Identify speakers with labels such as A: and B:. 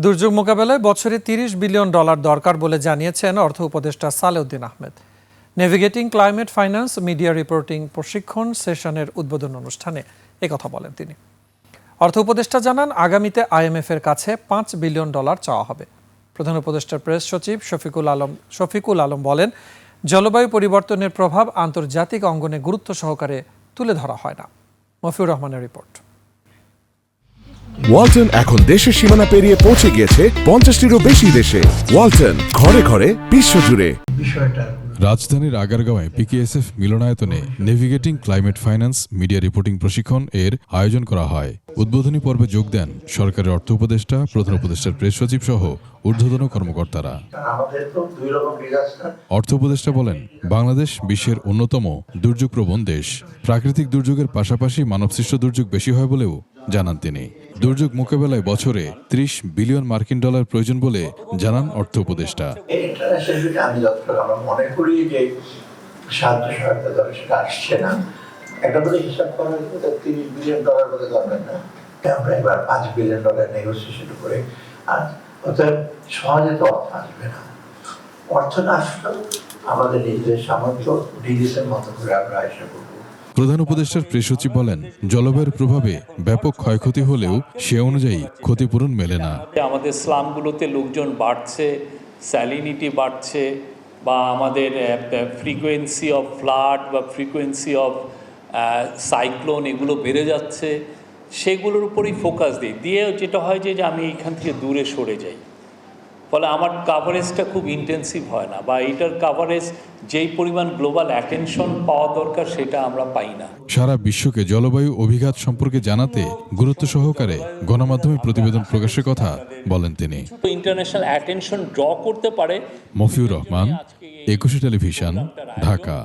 A: দুর্যোগ মোকাবেলায় বছরে $30 বিলিয়ন দরকার বলে জানিয়েছেন অর্থ উপদেষ্টা Salehuddin Ahmed. Navigating climate finance media reporting প্রশিক্ষণ সেশনের উদ্বোধন অনুষ্ঠানে একথা বলেন তিনি। অর্থ উপদেষ্টা জানান, আগামীতে IMF এর কাছে $5 বিলিয়ন চাওয়া হবে। প্রধান উপদেষ্টার প্রেস সচিব শফিকুল আলম বলেন, জলবায়ু পরিবর্তনের প্রভাব আন্তর্জাতিক অঙ্গনে গুরুত্ব সহকারে তুলে ধরা হয় না। মফিউর রহমানের রিপোর্ট।
B: ওয়ালটন এখন দেশের সীমানা পেরিয়ে পৌঁছে গিয়েছে 50টিরও বেশি দেশে। ওয়ালটন, ঘরে ঘরে বিশ্বজুড়ে।
C: রাজধানীর আগারগাঁওয়ে PKSF মিলনায়তনে navigating climate finance media reporting প্রশিক্ষণ এর আয়োজন করা হয়। উদ্বোধনী পর্বে যোগ দেন সরকারের অর্থ উপদেষ্টা, প্রধান উপদেষ্টার প্রেস সচিব সহ ঊর্ধ্বতন কর্মকর্তারা। অর্থ উপদেষ্টা বলেন, বাংলাদেশ বিশ্বের অন্যতম দুর্যোগপ্রবণ দেশ। প্রাকৃতিক দুর্যোগের পাশাপাশি মানবসৃষ্ট দুর্যোগ বেশি হয় বলেও জানান তিনি। দুর্যোগ মোকাবেলায় বছরে $30 বিলিয়ন প্রয়োজন বলে জানান অর্থ উপদেষ্টা।
D: আমি যতটুকু আমরা মনে করি যে সাহায্য সহায়তা দলে সেটা আসছে না, একটা বলে হিসাব করা হয়েছে $30 বিলিয়ন বলে দরকার না, আমরা এবার $5 বিলিয়ন নেগোসিয়েশন করে, আর অর্থাৎ সহজে তো অর্থ আসবে না। অর্থ না আসলেও আমাদের নিজেদের সামর্থ্য নিজেদের মতো করে আমরা আশা করব।
C: প্রধান উপদেষ্টার প্রেস সচিব বলেন, জলবায়ুর প্রভাবে ব্যাপক ক্ষয়ক্ষতি হলেও সে অনুযায়ী ক্ষতিপূরণ মেলে না।
E: আমাদের স্লামগুলোতে লোকজন বাড়ছে, স্যালিনিটি বাড়ছে, বা আমাদের ফ্রিকোয়েন্সি অফ ফ্লাড বা ফ্রিকোয়েন্সি অফ সাইক্লোন এগুলো বেড়ে যাচ্ছে, সেগুলোর উপরেই ফোকাস দিয়ে যেটা হয় যে আমি এখান থেকে দূরে সরে যাই, ফলে আমার কাভারেজটা খুব ইন্টেন্সিভ হয় না, বা এটার কাভারেজ যেই পরিমাণ গ্লোবাল অ্যাটেনশন পাওয়া দরকার সেটা আমরা পাই না।
C: সারা বিশ্বকে জলবায়ু অভিঘাত সম্পর্কে জানাতে গুরুত্ব সহকারে গণমাধ্যমে প্রতিবেদন প্রকাশের কথা বলেন তিনি।
E: ইন্টারন্যাশনাল অ্যাটেনশন ড্র করতে পারে।
C: মফিউর রহমান, 21 টেলিভিশন, ঢাকা।